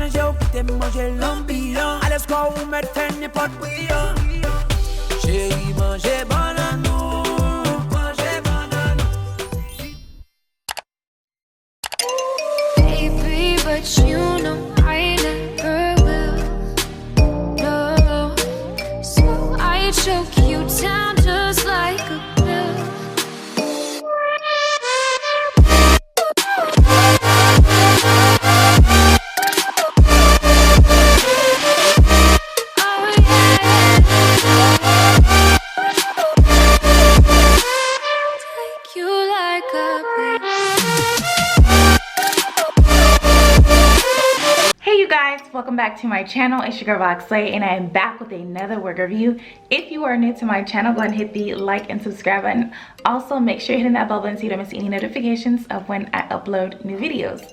manger ou quitter manger l'ambiance. Allez, score ou mettre fin n'importe brillant. Chérie, manger banane, manger banane. Baby, but you know I never will. No, so I choke you down just like a pill. Welcome back to my channel. It's your girl BLY, and I am back with another wig review. If you are new to my channel, go ahead and hit the like and subscribe button. Also, make sure you're hitting that bell button so you don't miss any notifications of when I upload new videos.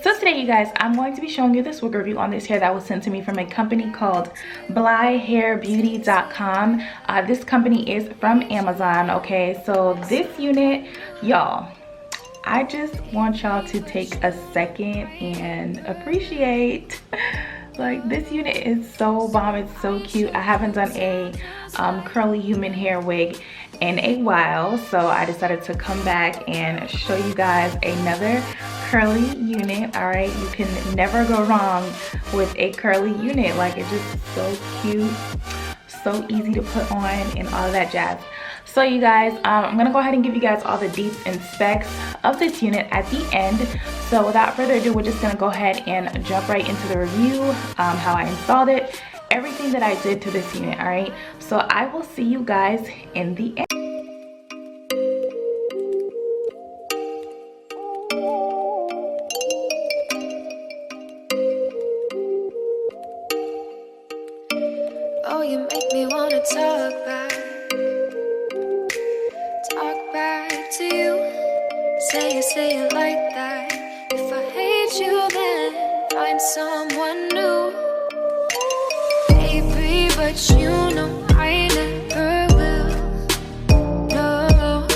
So today, you guys, I'm going to be showing you this wig review on this hair that was sent to me from a company called BLYHairBeauty.com. This company is from Amazon. Okay, so this unit, y'all, I just want y'all to take a second and appreciate. Like, this unit is so bomb. It's so cute. I haven't done a curly human hair wig in a while, so I decided to come back and show you guys another curly unit. All right, you can never go wrong with a curly unit. Like, it's just so cute, so easy to put on, and all of that jazz. So you guys, I'm gonna go ahead and give you guys all the deets and specs of this unit at the end. So without further ado, we're just gonna go ahead and jump right into the review, how I installed it, everything that I did to this unit. All right, so I will see you guys in the end. Oh, you make me wanna talk back to you. Say it like that. If I hate you, then find someone new. Baby, but you know I never will. No,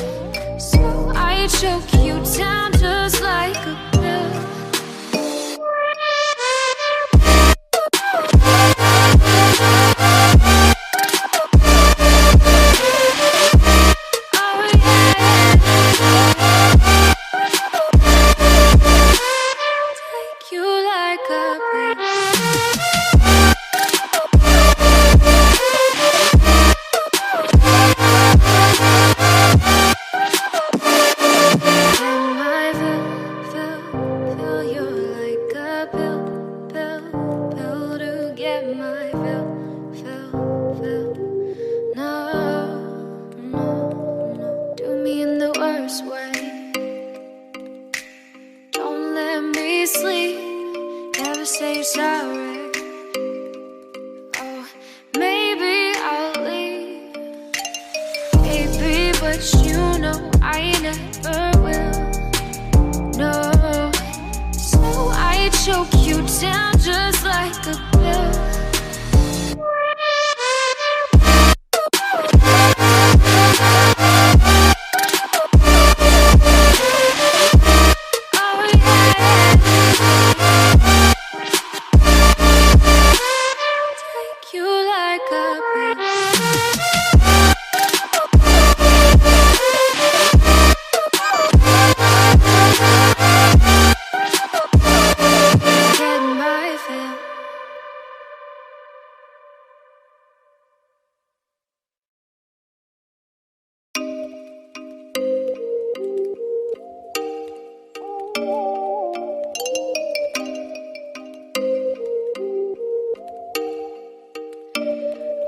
so I choke you down just like a pill. Never say you're sorry. Oh, maybe I'll leave. Baby, but you know I never will. No, so I choke you down just like a pill.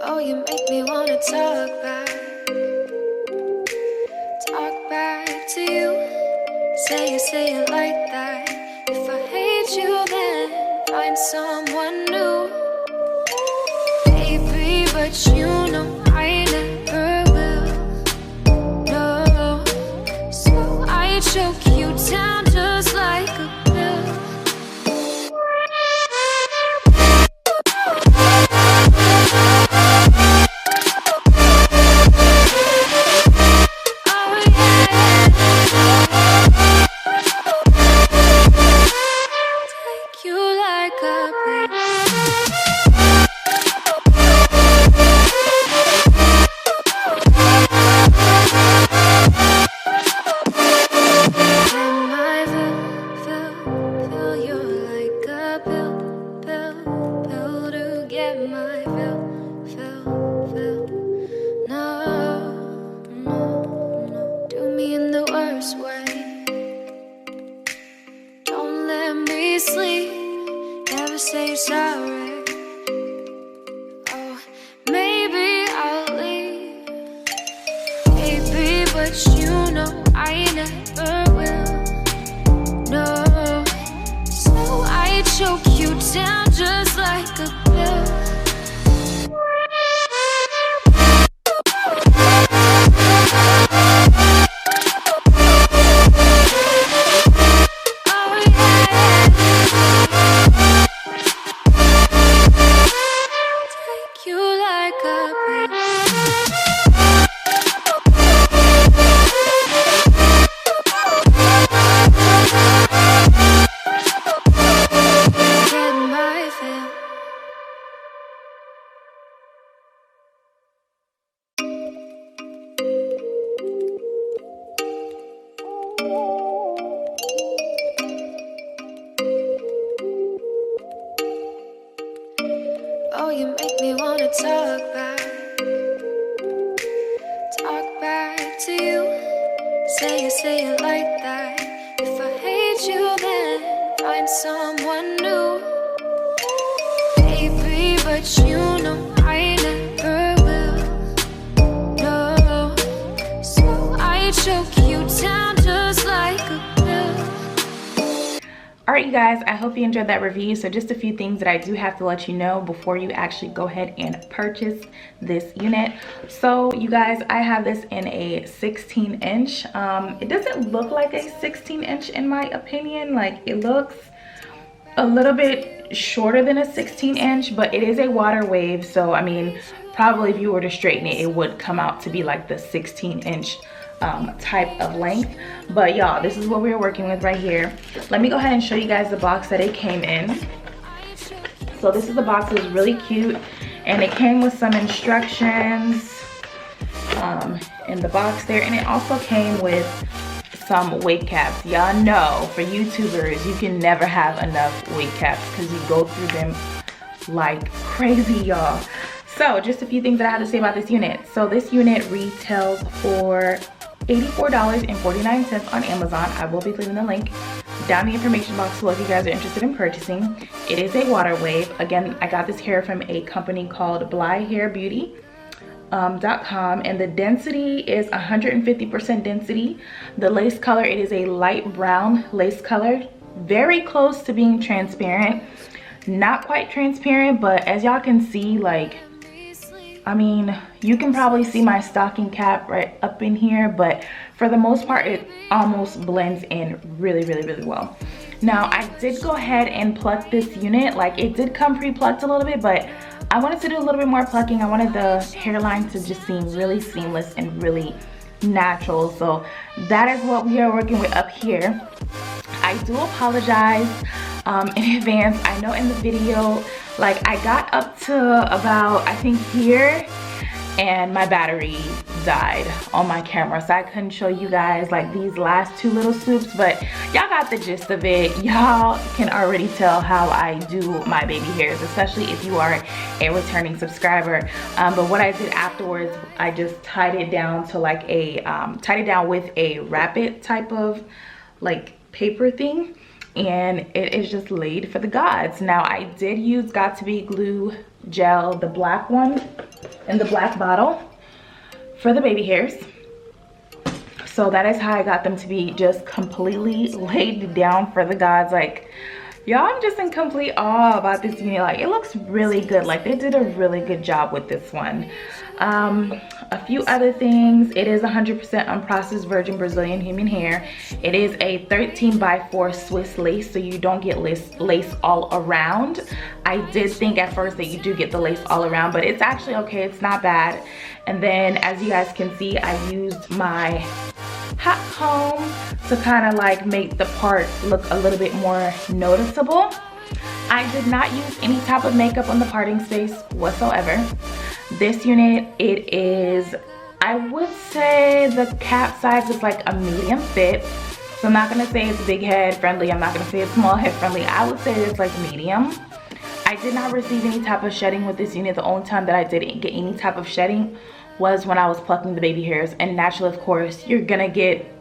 Oh, you make me wanna talk back to you. Say it like that. If I hate you, then find someone new. Baby, but you know I never will. No, so I choke you down just like a pill. Take you like a pill. say sorry. Oh, maybe I'll leave, baby, but you know I never will. No, so I choke you down just like a pill. Oh, you make me wanna talk back to you. Say it like that. If I hate you, then find someone new, baby, but you know I never will. No, so I choke you down just like a pill. Alright you guys, I hope you enjoyed that review. So just a few things that I do have to let you know before you actually go ahead and purchase this unit. So you guys, I have this in a 16-inch. It doesn't look like a 16-inch in my opinion. Like, it looks a little bit shorter than a 16-inch, but it is a water wave. So I mean, probably if you were to straighten it, it would come out to be like the 16-inch type of length. But y'all, this is what we're working with right here. Let me go ahead and show you guys the box that it came in. So this is the box. It was really cute, and it came with some instructions in the box there, and it also came with some wig caps. Y'all know, for YouTubers, you can never have enough wig caps because you go through them like crazy, y'all. So just a few things that I have to say about this unit. So this unit retails for $84.49 on Amazon. I will be leaving the link down in the information box below if you guys are interested in purchasing. It is a water wave. Again, I got this hair from a company called BLY HAIR .com, and the density is 150% density. The lace color, it is a light brown lace color, very close to being transparent. Not quite transparent, but as y'all can see, like, I mean, you can probably see my stocking cap right up in here, but for the most part, it almost blends in really, really, really well. Now, I did go ahead and pluck this unit. Like, it did come pre-plucked a little bit, but I wanted to do a little bit more plucking. I wanted the hairline to just seem really seamless and really natural. So that is what we are working with up here. I do apologize in advance. I know in the video, like, I got up to about, I think here, and my battery died on my camera, so I couldn't show you guys like these last two little swoops, but y'all got the gist of it. Y'all can already tell how I do my baby hairs, especially if you are a returning subscriber. But what I did afterwards, I just tied it down to like a tied it down with a wrap-it type of like paper thing, and it is just laid for the gods. Now, I did use Got2b glue gel, the black one in the black bottle, for the baby hairs. So that is how I got them to be just completely laid down for the gods. Like, y'all, I'm just in complete awe about this unit. Like, it looks really good. Like, they did a really good job with this one. A few other things. It is 100% unprocessed virgin Brazilian human hair. It is a 13x4 Swiss lace, so you don't get lace all around. I did think at first that you do get the lace all around, but it's actually okay. It's not bad. And then, as you guys can see, I used my hot comb to kind of like make the part look a little bit more noticeable. I did not use any type of makeup on the parting space whatsoever. This unit, it is, I would say the cap size is like a medium fit. So I'm not gonna say it's big head friendly. I'm not gonna say it's small head friendly. I would say it's like medium. I did not receive any type of shedding with this unit. The only time that I didn't get any type of shedding was when I was plucking the baby hairs. And naturally, of course, you're gonna get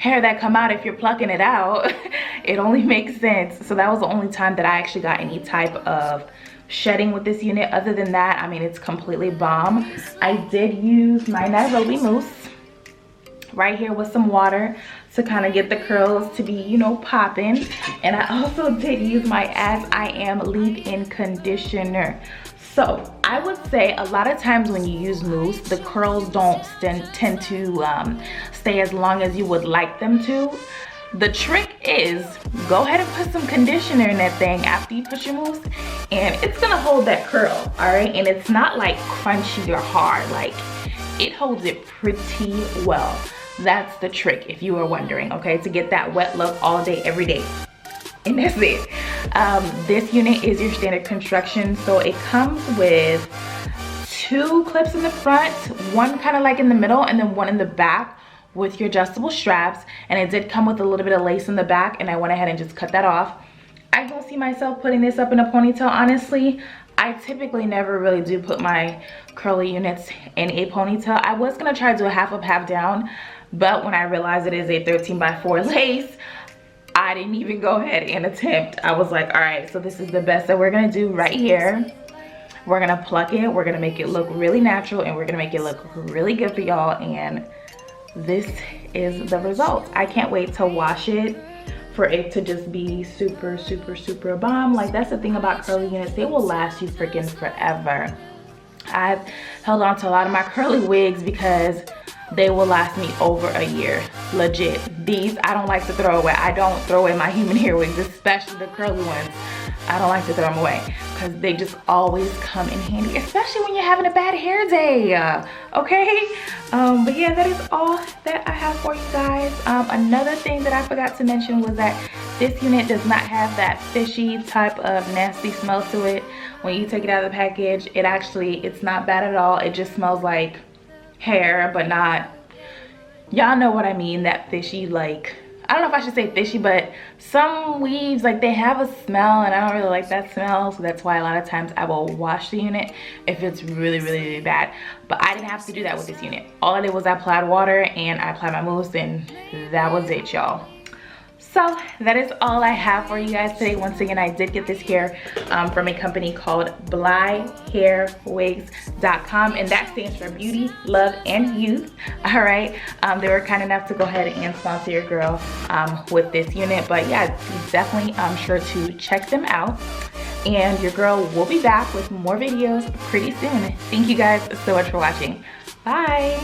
hair that come out if you're plucking it out. It only makes sense. So that was the only time that I actually got any type of shedding with this unit. Other than that, I mean, it's completely bomb. I did use my Nairobi mousse right here with some water to kind of get the curls to be, you know, popping. And I also did use my As I Am leave-in conditioner. So I would say a lot of times when you use mousse, the curls don't tend to stay as long as you would like them to. The trick is, go ahead and put some conditioner in that thing after you put your mousse, and it's gonna hold that curl, all right? And it's not like crunchy or hard, like it holds it pretty well. That's the trick, if you were wondering, okay? To get that wet look all day, every day. And that's it. This unit is your standard construction, so it comes with 2 clips in the front, one kind of like in the middle, and then one in the back with your adjustable straps. And it did come with a little bit of lace in the back, and I went ahead and just cut that off. I don't see myself putting this up in a ponytail, honestly. I typically never really do put my curly units in a ponytail. I was gonna try to do a half up, half down, but when I realized it is a 13x4 lace, I didn't even go ahead and attempt. I was like, all right, so this is the best that we're gonna do right here. We're gonna pluck it, we're gonna make it look really natural, and we're gonna make it look really good for y'all, and this is the result. I can't wait to wash it for it to just be super, super, super bomb. Like, that's the thing about curly units, they will last you freaking forever. I've held on to a lot of my curly wigs because they will last me over a year, legit. These I don't like to throw away. I don't throw away my human hair wigs, especially the curly ones. I don't like to throw them away because they just always come in handy, especially when you're having a bad hair day, okay? But yeah, that is all that I have for you guys. Another thing that I forgot to mention was that this unit does not have that fishy type of nasty smell to it. When you take it out of the package, it's not bad at all. It just smells like hair, but not, y'all know what I mean, that fishy, like, I don't know if I should say fishy, but some weaves, like, they have a smell, and I don't really like that smell. So that's why a lot of times I will wash the unit if it's really, really, really bad. But I didn't have to do that with this unit. All I did was I applied water and I applied my mousse, and that was it, y'all. So that is all I have for you guys today. Once again, I did get this hair from a company called BLYHairWigs.com, and that stands for Beauty, Love, and Youth. All right, they were kind enough to go ahead and sponsor your girl with this unit. But yeah, definitely sure to check them out. And your girl will be back with more videos pretty soon. Thank you guys so much for watching. Bye.